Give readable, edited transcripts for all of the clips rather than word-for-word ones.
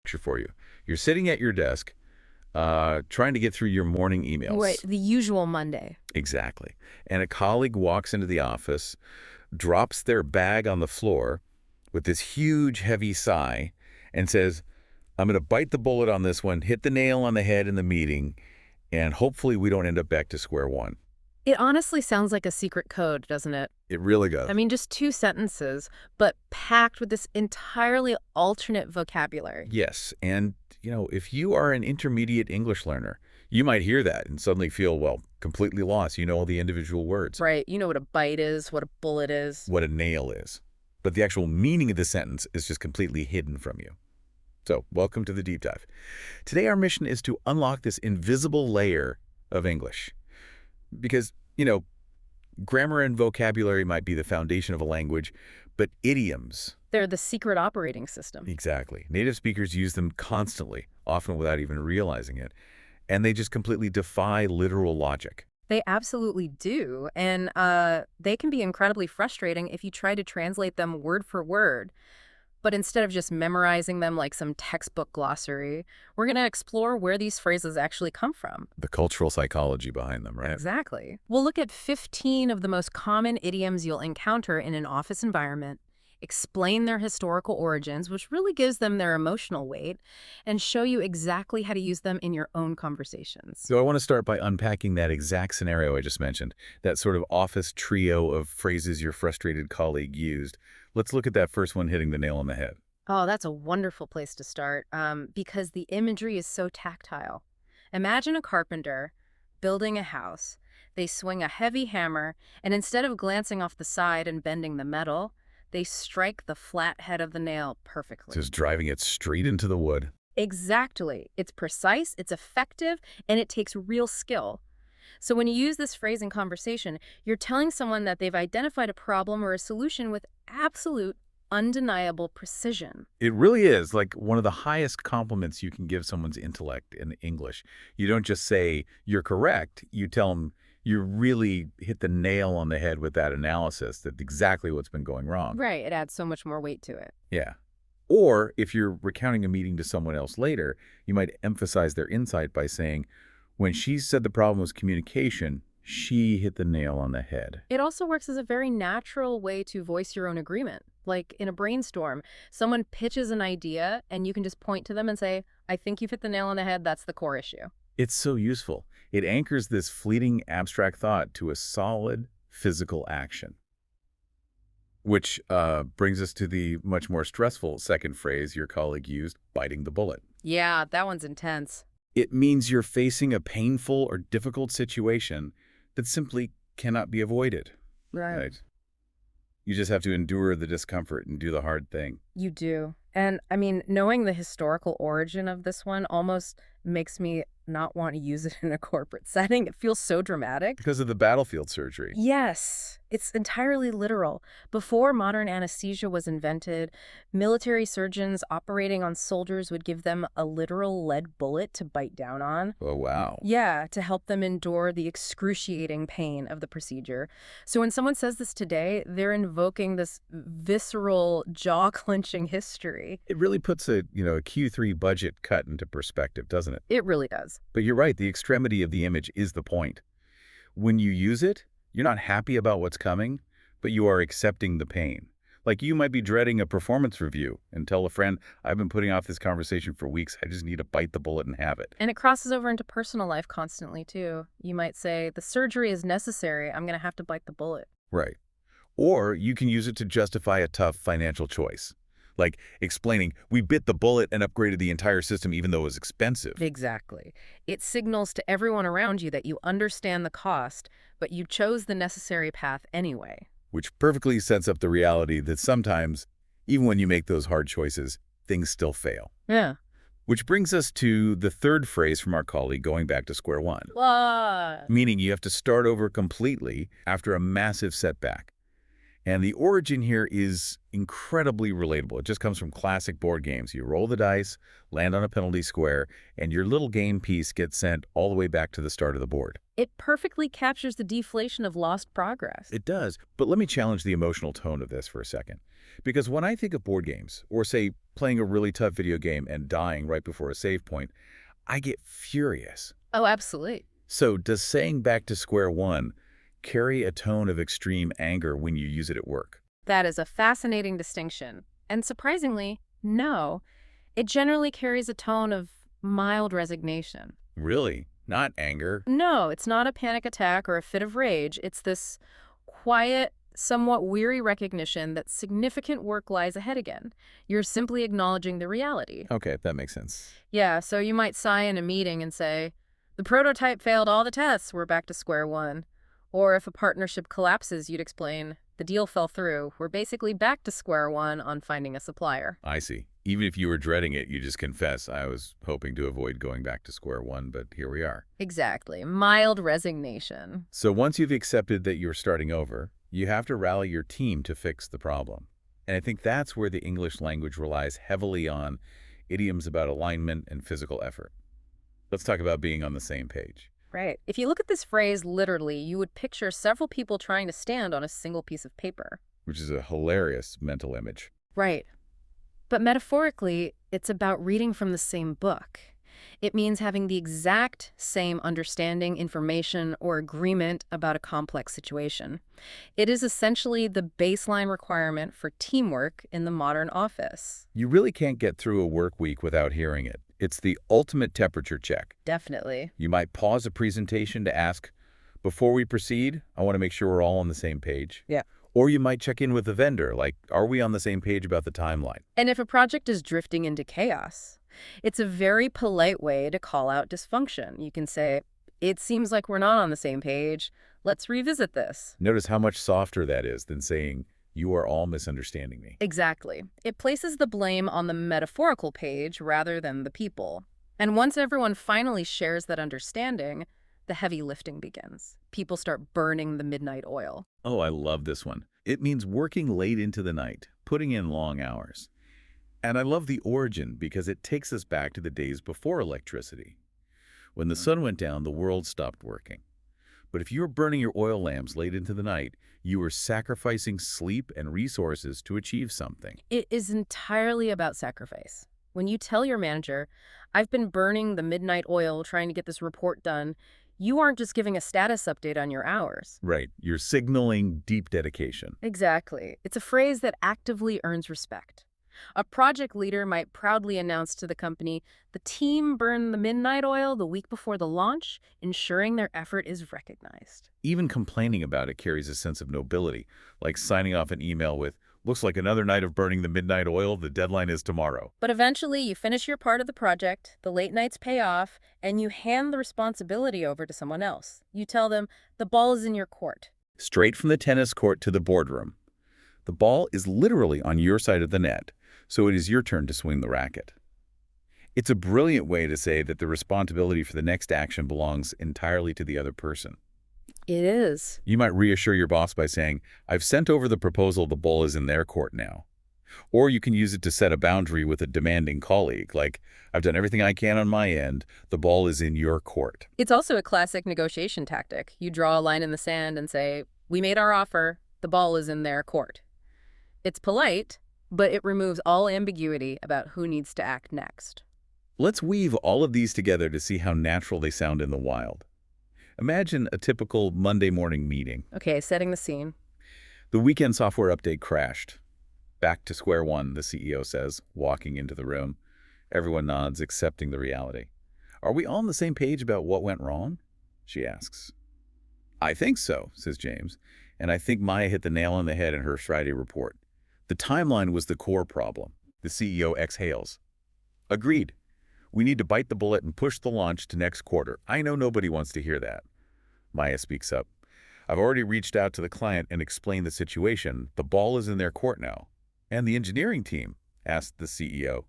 picture for you. You're sitting at your desk, trying to get through your morning Right, emails. the usual Monday. Exactly. And a colleague walks into the office, drops their bag on the floor with this huge, heavy sigh, and says, I'm going to bite the bullet on this one, hit the nail on the head in the meeting, and hopefully we don't end up back to square one. It honestly sounds like a secret code, doesn't it? It really I does. mean, just two sentences, but packed with this entirely alternate vocabulary. Yes, and, if you are an intermediate English learner, you might hear that and suddenly feel, well, completely lost. You know all the individual words, Right, you know what a bite is, what a bullet is. what a nail is. But the actual meaning of the sentence is just completely hidden from you. So, welcome to the deep dive. Today, our mission is to unlock this invisible layer of English. Because, grammar and vocabulary might be the foundation of a language, but idioms, They're the secret operating system. exactly. Native speakers use them constantly, often without even realizing it, and they just completely defy literal logic. They absolutely do, and they can be incredibly frustrating if you try to translate them word for word. But instead of just memorizing them like some textbook glossary, we're going to explore where these phrases actually come from. The cultural psychology behind them, right? Exactly. We'll look at 15 of the most common idioms you'll encounter in an office environment, explain their historical origins, which really gives them their emotional weight, and show you exactly how to use them in your own conversations. So I want to start by unpacking that exact scenario I just mentioned, that sort of office trio of phrases your frustrated colleague used. Let's look at that first one hitting the nail on the head. Oh, that's a wonderful place to start because the imagery is so tactile. Imagine a carpenter building a house. They swing a heavy hammer, and instead of glancing off the side and bending the metal, they strike the flat head of the nail perfectly. Just driving it straight into the wood. Exactly. It's precise, it's effective, and it takes real skill. So when you use this phrase in conversation, you're telling someone that they've identified a problem or a solution with absolute, undeniable precision. It really is like one of the highest compliments you can give someone's intellect in English. You don't just say, you're correct. You tell them you really hit the nail on the head with that analysis, that's exactly what's been going wrong. Right, it adds so much more weight to it. Yeah. Or if you're recounting a meeting to someone else later, you might emphasize their insight by saying, when she said the problem was communication, she hit the nail on the head. It also works as a very natural way to voice your own agreement. Like in a brainstorm, someone pitches an idea and you can just point to them and say, I think you've hit the nail on the head, that's the core issue. It's so useful. It anchors this fleeting abstract thought to a solid physical action. Which brings us to the much more stressful second phrase your colleague used, biting the bullet. Yeah, that one's intense. It means you're facing a painful or difficult situation that simply cannot be avoided. Right? You just have to endure the discomfort and do the hard thing. You do. And I mean, knowing the historical origin of this one almost makes me not want to use it in a corporate setting. It feels so dramatic. Because of the battlefield surgery. Yes, it's entirely literal. Before modern anesthesia was invented, military surgeons operating on soldiers would give them a literal lead bullet to bite down on. Oh, wow. Yeah, to help them endure the excruciating pain of the procedure. So when someone says this today, they're invoking this visceral, jaw-clenching history. It really puts a Q3 budget cut into perspective, doesn't it? It really does. But you're right, the extremity of the image is the point. When you use it, you're not happy about what's coming, but you are accepting the pain. Like you might be dreading a performance review and tell a friend, I've been putting off this conversation for weeks. I just need to bite the bullet and have it. And it crosses over into personal life constantly, too. You might say, the surgery is necessary. I'm going to have to bite the bullet. Right. Or you can use it to justify a tough financial choice. Like explaining, we bit the bullet and upgraded the entire system even though it was expensive. Exactly. It signals to everyone around you that you understand the cost, but you chose the necessary path anyway. Which perfectly sets up the reality that sometimes, even when you make those hard choices, things still fail. Yeah. Which brings us to the third phrase from our colleague going back to square one. What? Meaning you have to start over completely after a massive setback. And the origin here is incredibly relatable. It just comes from classic board games. You roll the dice, land on a penalty square, and your little game piece gets sent all the way back to the start of the board. It perfectly captures the deflation of lost progress. It does, but let me challenge the emotional tone of this for a second. Because when I think of board games, or say playing a really tough video game and dying right before a save point, I get furious. Oh, absolutely. So does saying back to square one carry a tone of extreme anger when you use it at work? That is a fascinating distinction. And surprisingly, no. It generally carries a tone of mild resignation. Really? Not anger? No, it's not a panic attack or a fit of rage. It's this quiet, somewhat weary recognition that significant work lies ahead again. You're simply acknowledging the reality. Okay, that makes sense. Yeah, so you might sigh in a meeting and say, the prototype failed all the tests, we're back to square one. Or if a partnership collapses, you'd explain, the deal fell through, we're basically back to square one on finding a supplier. I see. Even if you were dreading it, you just confess, I was hoping to avoid going back to square one, but here we are. Exactly. Mild resignation. So once you've accepted that you're starting over, you have to rally your team to fix the problem. And I think that's where the English language relies heavily on idioms about alignment and physical effort. Let's talk about being on the same page. Right. If you look at this phrase literally, you would picture several people trying to stand on a single piece of paper. Which is a hilarious mental image. Right. But metaphorically, it's about reading from the same book. It means having the exact same understanding, information, or agreement about a complex situation. It is essentially the baseline requirement for teamwork in the modern office. You really can't get through a work week without hearing it. It's the ultimate temperature check. Definitely. You might pause a presentation to ask, before we proceed, I want to make sure we're all on the same page. Yeah. Or you might check in with the vendor, like, are we on the same page about the timeline? And if a project is drifting into chaos, it's a very polite way to call out dysfunction. You can say, it seems like we're not on the same page. Let's revisit this. Notice how much softer that is than saying, you are all misunderstanding me. Exactly. It places the blame on the metaphorical page rather than the people. And once everyone finally shares that understanding, the heavy lifting begins. People start burning the midnight oil. Oh, I love this one. It means working late into the night, putting in long hours. And I love the origin because it takes us back to the days before electricity. When the sun went down, the world stopped working. But if you were burning your oil lamps late into the night, you were sacrificing sleep and resources to achieve something. It is entirely about sacrifice. When you tell your manager, I've been burning the midnight oil trying to get this report done, you aren't just giving a status update on your hours. Right. You're signaling deep dedication. Exactly. It's a phrase that actively earns respect. A project leader might proudly announce to the company, the team burned the midnight oil the week before the launch, ensuring their effort is recognized. Even complaining about it carries a sense of nobility, like signing off an email with, looks like another night of burning the midnight oil, the deadline is tomorrow. But eventually you finish your part of the project, the late nights pay off, and you hand the responsibility over to someone else. You tell them, the ball is in your court. Straight from the tennis court to the boardroom. The ball is literally on your side of the net, so it is your turn to swing the racket. It's a brilliant way to say that the responsibility for the next action belongs entirely to the other person. It is. You might reassure your boss by saying, I've sent over the proposal, the ball is in their court now. Or you can use it to set a boundary with a demanding colleague, like, I've done everything I can on my end, the ball is in your court. It's also a classic negotiation tactic. You draw a line in the sand and say, we made our offer, the ball is in their court. It's polite, but it removes all ambiguity about who needs to act next. Let's weave all of these together to see how natural they sound in the wild. Imagine a typical Monday morning meeting. Okay, setting the scene. The weekend software update crashed. Back to square one, the CEO says, walking into the room. Everyone nods, accepting the reality. Are we all on the same page about what went wrong? She asks. I think so, says James, and I think Maya hit the nail on the head in her Friday report. The timeline was the core problem. The CEO exhales. Agreed. We need to bite the bullet and push the launch to next quarter. I know nobody wants to hear that. Maya speaks up. I've already reached out to the client and explained the situation. The ball is in their court now. And the engineering team? Asked the CEO.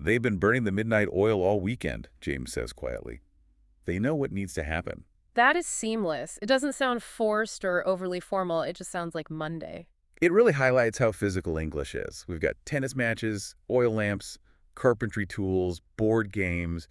They've been burning the midnight oil all weekend, James says quietly. They know what needs to happen. That is seamless. It doesn't sound forced or overly formal. It just sounds like Monday. It really highlights how physical English is. We've got tennis matches, oil lamps, carpentry tools, board games.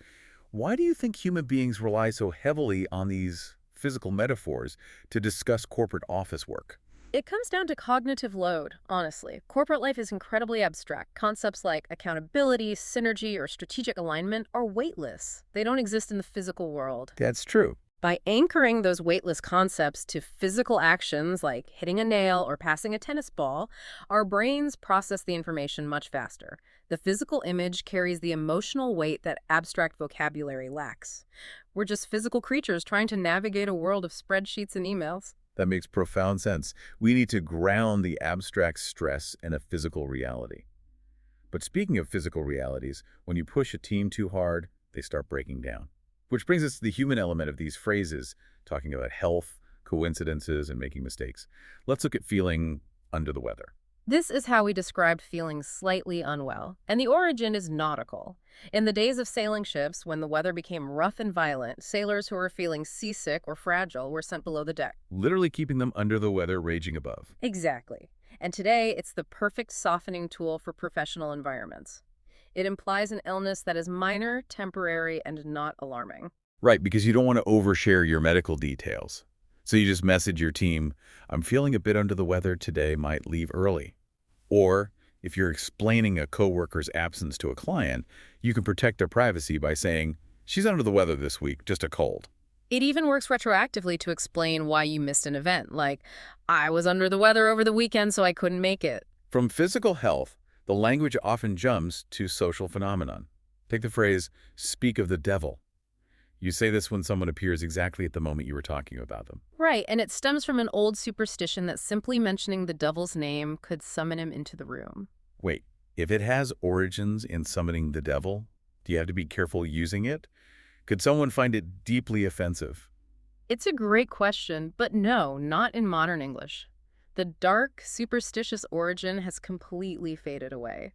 Why do you think human beings rely so heavily on these physical metaphors to discuss corporate office work? It comes down to cognitive load, honestly. Corporate life is incredibly abstract. Concepts like accountability, synergy, or strategic alignment are weightless. They don't exist in the physical world. That's true. By anchoring those weightless concepts to physical actions like hitting a nail or passing a tennis ball, our brains process the information much faster. The physical image carries the emotional weight that abstract vocabulary lacks. We're just physical creatures trying to navigate a world of spreadsheets and emails. That makes profound sense. We need to ground the abstract stress in a physical reality. But speaking of physical realities, when you push a team too hard, they start breaking down. Which brings us to the human element of these phrases, talking about health, coincidences, and making mistakes. Let's look at feeling under the weather. This is how we described feeling slightly unwell, and the origin is nautical. In the days of sailing ships, when the weather became rough and violent, sailors who were feeling seasick or fragile were sent below the deck. Literally keeping them under the weather raging above. Exactly. And today, it's the perfect softening tool for professional environments. It implies an illness that is minor, temporary, and not alarming. Right, because you don't want to overshare your medical details. So you just message your team, I'm feeling a bit under the weather today, might leave early. Or, if you're explaining a coworker's absence to a client, you can protect their privacy by saying, she's under the weather this week, just a cold. It even works retroactively to explain why you missed an event, like, I was under the weather over the weekend, so I couldn't make it. From physical health, the language often jumps to social phenomenon. Take the phrase, speak of the devil. You say this when someone appears exactly at the moment you were talking about them. Right, and it stems from an old superstition that simply mentioning the devil's name could summon him into the room. Wait, if it has origins in summoning the devil, do you have to be careful using it? Could someone find it deeply offensive? It's a great question, but no, not in modern English. The dark, superstitious origin has completely faded away.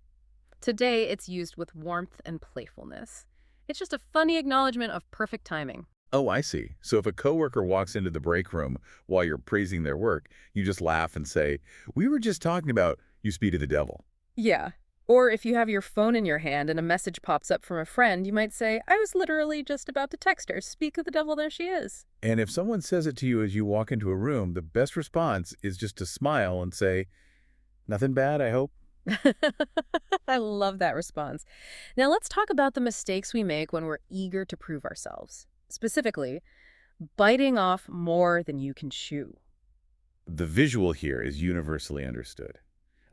Today, it's used with warmth and playfulness. It's just a funny acknowledgement of perfect timing. Oh, I see. So if a coworker walks into the break room while you're praising their work, you just laugh and say, we were just talking about you speak to the devil. Yeah. Or if you have your phone in your hand and a message pops up from a friend, you might say, I was literally just about to text her. Speak of the devil, there she is. And if someone says it to you as you walk into a room, the best response is just to smile and say, nothing bad, I hope. I love that response. Now let's talk about the mistakes we make when we're eager to prove ourselves. Specifically, biting off more than you can chew. The visual here is universally understood.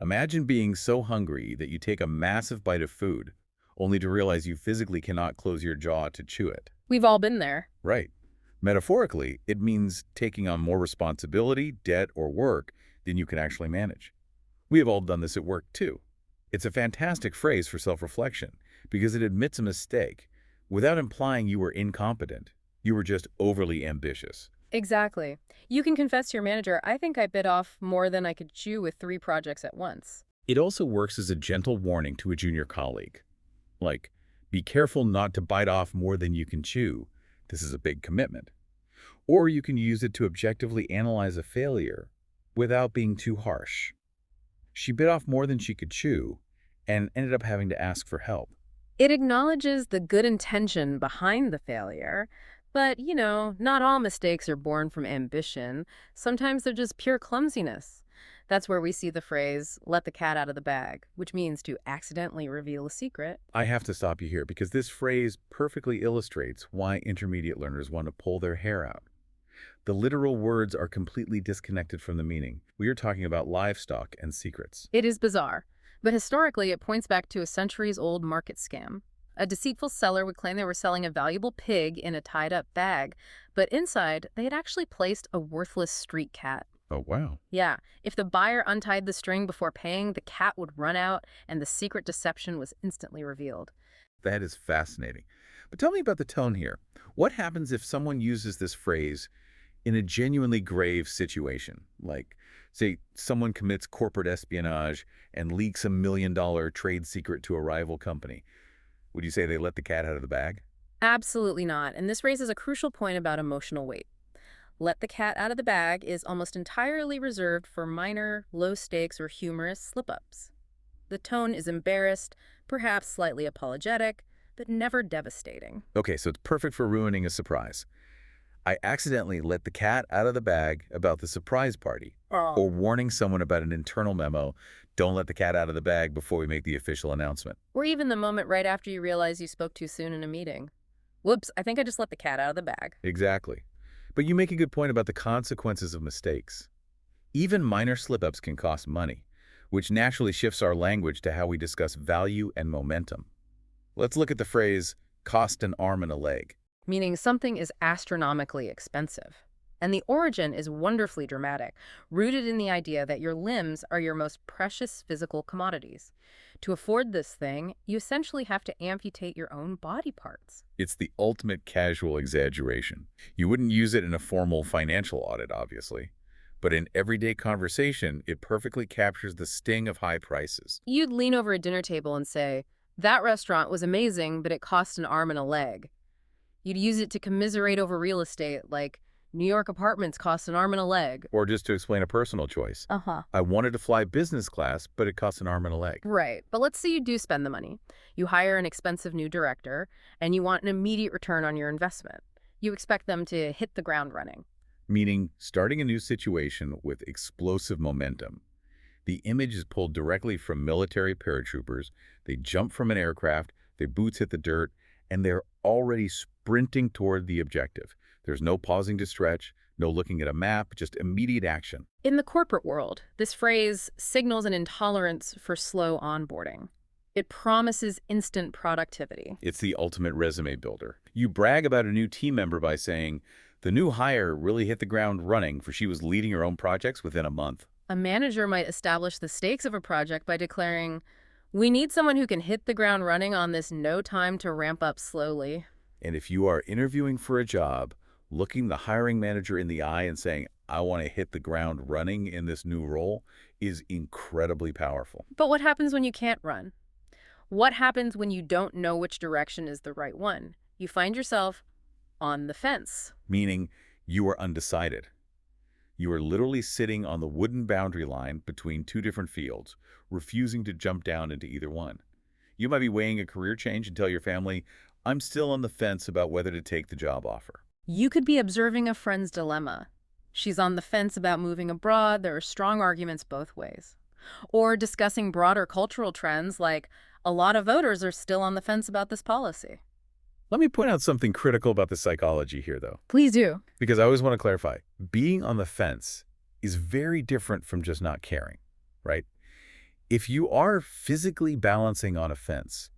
Imagine being so hungry that you take a massive bite of food, only to realize you physically cannot close your jaw to chew it. We've all been there. Right. Metaphorically, it means taking on more responsibility, debt, or work than you can actually manage. We have all done this at work, too. It's a fantastic phrase for self-reflection because it admits a mistake without implying you were incompetent. You were just overly ambitious. Exactly. You can confess to your manager, I think I bit off more than I could chew with 3 projects at once. It also works as a gentle warning to a junior colleague. Like, be careful not to bite off more than you can chew. This is a big commitment. Or you can use it to objectively analyze a failure without being too harsh. She bit off more than she could chew and ended up having to ask for help. It acknowledges the good intention behind the failure, but, not all mistakes are born from ambition. Sometimes they're just pure clumsiness. That's where we see the phrase, let the cat out of the bag, which means to accidentally reveal a secret. I have to stop you here because this phrase perfectly illustrates why intermediate learners want to pull their hair out. The literal words are completely disconnected from the meaning. We are talking about livestock and secrets. It is bizarre, but historically it points back to a centuries-old market scam. A deceitful seller would claim they were selling a valuable pig in a tied-up bag, but inside they had actually placed a worthless street cat. Oh, wow. Yeah, if the buyer untied the string before paying, the cat would run out and the secret deception was instantly revealed. That is fascinating. But tell me about the tone here. What happens if someone uses this phrase in a genuinely grave situation? Like, say, someone commits corporate espionage and leaks $1 million trade secret to a rival company. Would you say they let the cat out of the bag? Absolutely not, and this raises a crucial point about emotional weight. Let the cat out of the bag is almost entirely reserved for minor, low-stakes, or humorous slip-ups. The tone is embarrassed, perhaps slightly apologetic, but never devastating. Okay, so it's perfect for ruining a surprise. I accidentally let the cat out of the bag about the surprise party, or warning someone about an internal memo, don't let the cat out of the bag before we make the official announcement. Or even the moment right after you realize you spoke too soon in a meeting. Whoops, I think I just let the cat out of the bag. Exactly. But you make a good point about the consequences of mistakes. Even minor slip-ups can cost money, which naturally shifts our language to how we discuss value and momentum. Let's look at the phrase, cost an arm and a leg. Meaning something is astronomically expensive. And the origin is wonderfully dramatic, rooted in the idea that your limbs are your most precious physical commodities. To afford this thing, you essentially have to amputate your own body parts. It's the ultimate casual exaggeration. You wouldn't use it in a formal financial audit, obviously. But in everyday conversation, it perfectly captures the sting of high prices. You'd lean over a dinner table and say, "That restaurant was amazing, but it cost an arm and a leg." You'd use it to commiserate over real estate, like, "New York apartments cost an arm and a leg." Or just to explain a personal choice. Uh-huh. I wanted to fly business class, but it costs an arm and a leg. Right. But let's say you do spend the money. You hire an expensive new director, and you want an immediate return on your investment. You expect them to hit the ground running. Meaning starting a new situation with explosive momentum. The image is pulled directly from military paratroopers. They jump from an aircraft, their boots hit the dirt, and they're already sprinting toward the objective. There's no pausing to stretch, no looking at a map, just immediate action. In the corporate world, this phrase signals an intolerance for slow onboarding. It promises instant productivity. It's the ultimate resume builder. You brag about a new team member by saying, the new hire really hit the ground running, for she was leading her own projects within a month. A manager might establish the stakes of a project by declaring, "We need someone who can hit the ground running on this, no time to ramp up slowly." And if you are interviewing for a job, looking the hiring manager in the eye and saying, I want to hit the ground running in this new role, is incredibly powerful. But what happens when you can't run? What happens when you don't know which direction is the right one? You find yourself on the fence. Meaning you are undecided. You are literally sitting on the wooden boundary line between two different fields, refusing to jump down into either one. You might be weighing a career change and tell your family, I'm still on the fence about whether to take the job offer. You could be observing a friend's dilemma. She's on the fence about moving abroad. There are strong arguments both ways. Or discussing broader cultural trends like, a lot of voters are still on the fence about this policy. Let me point out something critical about the psychology here, though, Please do. because I always want to clarify. Being on the fence is very different from just not caring, right? If you are physically balancing on a fence,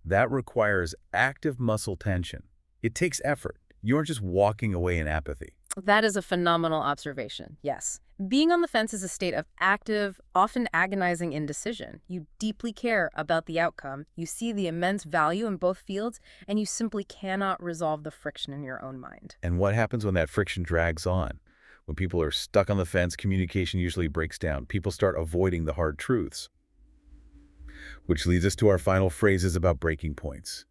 that requires active muscle tension. It takes effort. You aren't just walking away in apathy. That is a phenomenal observation, yes. Being on the fence is a state of active, often agonizing indecision. You deeply care about the outcome, you see the immense value in both fields, and you simply cannot resolve the friction in your own mind. And what happens when that friction drags on? When people are stuck on the fence, communication usually breaks down. People start avoiding the hard truths. Which leads us to our final phrases about breaking points.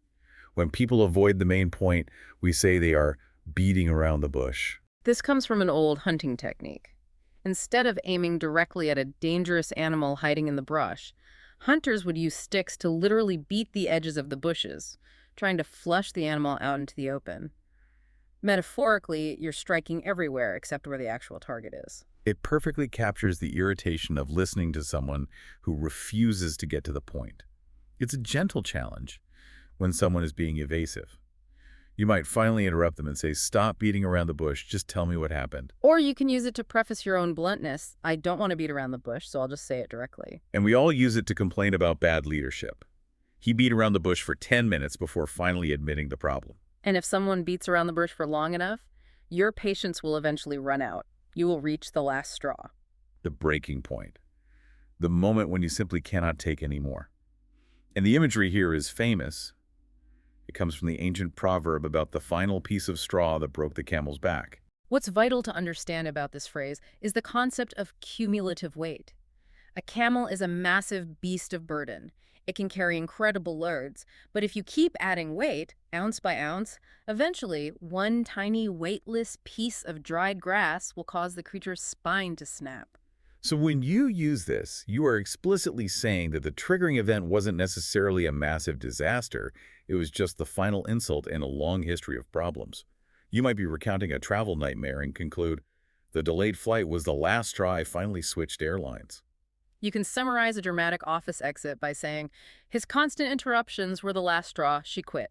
When people avoid the main point, we say they are beating around the bush. This comes from an old hunting technique. Instead of aiming directly at a dangerous animal hiding in the brush, hunters would use sticks to literally beat the edges of the bushes, trying to flush the animal out into the open. Metaphorically, you're striking everywhere except where the actual target is. It perfectly captures the irritation of listening to someone who refuses to get to the point. It's a gentle challenge when someone is being evasive. You might finally interrupt them and say, stop beating around the bush, just tell me what happened. Or you can use it to preface your own bluntness. I don't want to beat around the bush, so I'll just say it directly. And we all use it to complain about bad leadership. He beat around the bush for 10 minutes before finally admitting the problem. And if someone beats around the bush for long enough, your patience will eventually run out. You will reach the last straw. The breaking point. The moment when you simply cannot take any more. And the imagery here is famous. It comes from the ancient proverb about the final piece of straw that broke the camel's back. What's vital to understand about this phrase is the concept of cumulative weight. A camel is a massive beast of burden. It can carry incredible loads, but if you keep adding weight, ounce by ounce, eventually one tiny weightless piece of dried grass will cause the creature's spine to snap. So when you use this, you are explicitly saying that the triggering event wasn't necessarily a massive disaster, it was just the final insult in a long history of problems. You might be recounting a travel nightmare and conclude, the delayed flight was the last straw I finally switched airlines. You can summarize a dramatic office exit by saying, his constant interruptions were the last straw, she quit.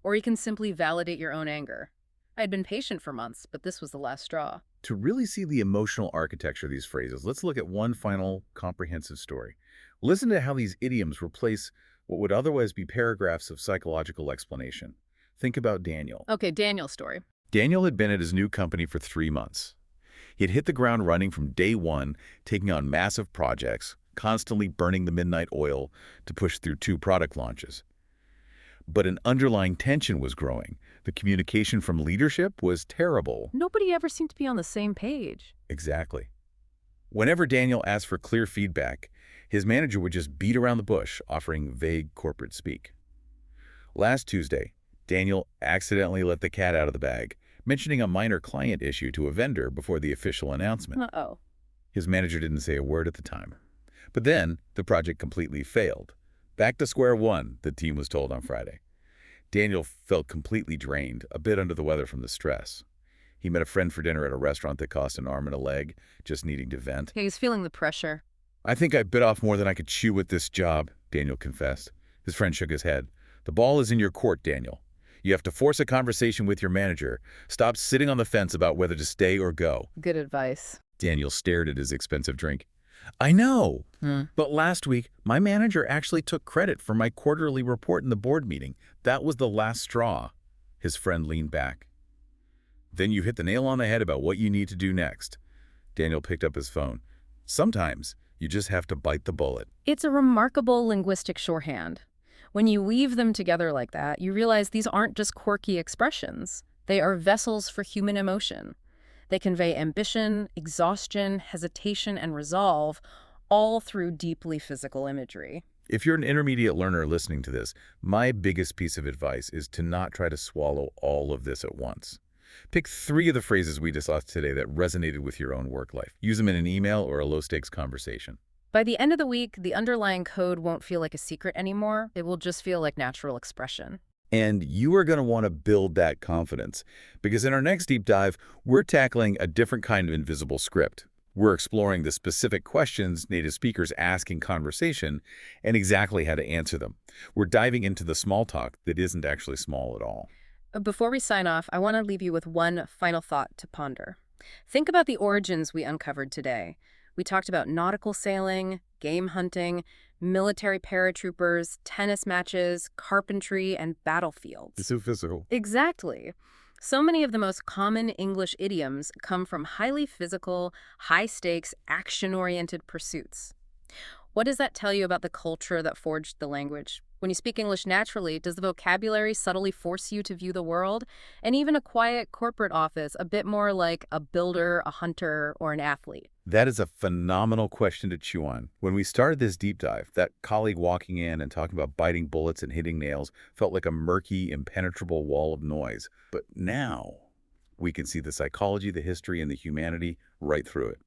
Or you can simply validate your own anger. I had been patient for months, but this was the last straw. To really see the emotional architecture of these phrases, let's look at one final comprehensive story. Listen to how these idioms replace what would otherwise be paragraphs of psychological explanation. Think about Daniel. Okay, Daniel's story. Daniel had been at his new company for 3 months. He had hit the ground running from day one, taking on massive projects, constantly burning the midnight oil to push through 2 product launches. But an underlying tension was growing. The communication from leadership was terrible. Nobody ever seemed to be on the same page. Exactly. Whenever Daniel asked for clear feedback, his manager would just beat around the bush, offering vague corporate speak. Last Tuesday, Daniel accidentally let the cat out of the bag, mentioning a minor client issue to a vendor before the official announcement. Uh-oh. His manager didn't say a word at the time. But then, the project completely failed. Back to square one, the team was told on Friday. Daniel felt completely drained, a bit under the weather from the stress. He met a friend for dinner at a restaurant that cost an arm and a leg, just needing to vent. Yeah, he's feeling the pressure. I think I bit off more than I could chew with this job, Daniel confessed. His friend shook his head. The ball is in your court, Daniel. You have to force a conversation with your manager. Stop sitting on the fence about whether to stay or go. Good advice. Daniel stared at his expensive drink. I know, but last week, my manager actually took credit for my quarterly report in the board meeting. That was the last straw. His friend leaned back. Then you hit the nail on the head about what you need to do next. Daniel picked up his phone. Sometimes, you just have to bite the bullet. It's a remarkable linguistic shorthand. When you weave them together like that, you realize these aren't just quirky expressions. They are vessels for human emotion. They convey ambition, exhaustion, hesitation, and resolve, all through deeply physical imagery. If you're an intermediate learner listening to this, my biggest piece of advice is to not try to swallow all of this at once. Pick 3 of the phrases we discussed today that resonated with your own work life. Use them in an email or a low-stakes conversation. By the end of the week, the underlying code won't feel like a secret anymore. It will just feel like natural expression. And you are going to want to build that confidence, because in our next deep dive, we're tackling a different kind of invisible script. We're exploring the specific questions native speakers ask in conversation and exactly how to answer them. We're diving into the small talk that isn't actually small at all. Before we sign off, I want to leave you with one final thought to ponder. Think about the origins we uncovered today. We talked about nautical sailing, game hunting, military paratroopers, tennis matches, carpentry, and battlefields. It's so physical. Exactly. So many of the most common English idioms come from highly physical, high-stakes, action-oriented pursuits. What does that tell you about the culture that forged the language? When you speak English naturally, does the vocabulary subtly force you to view the world, and even a quiet corporate office, a bit more like a builder, a hunter, or an athlete? That is a phenomenal question to chew on. When we started this deep dive, that colleague walking in and talking about biting bullets and hitting nails felt like a murky, impenetrable wall of noise. But now we can see the psychology, the history, and the humanity right through it.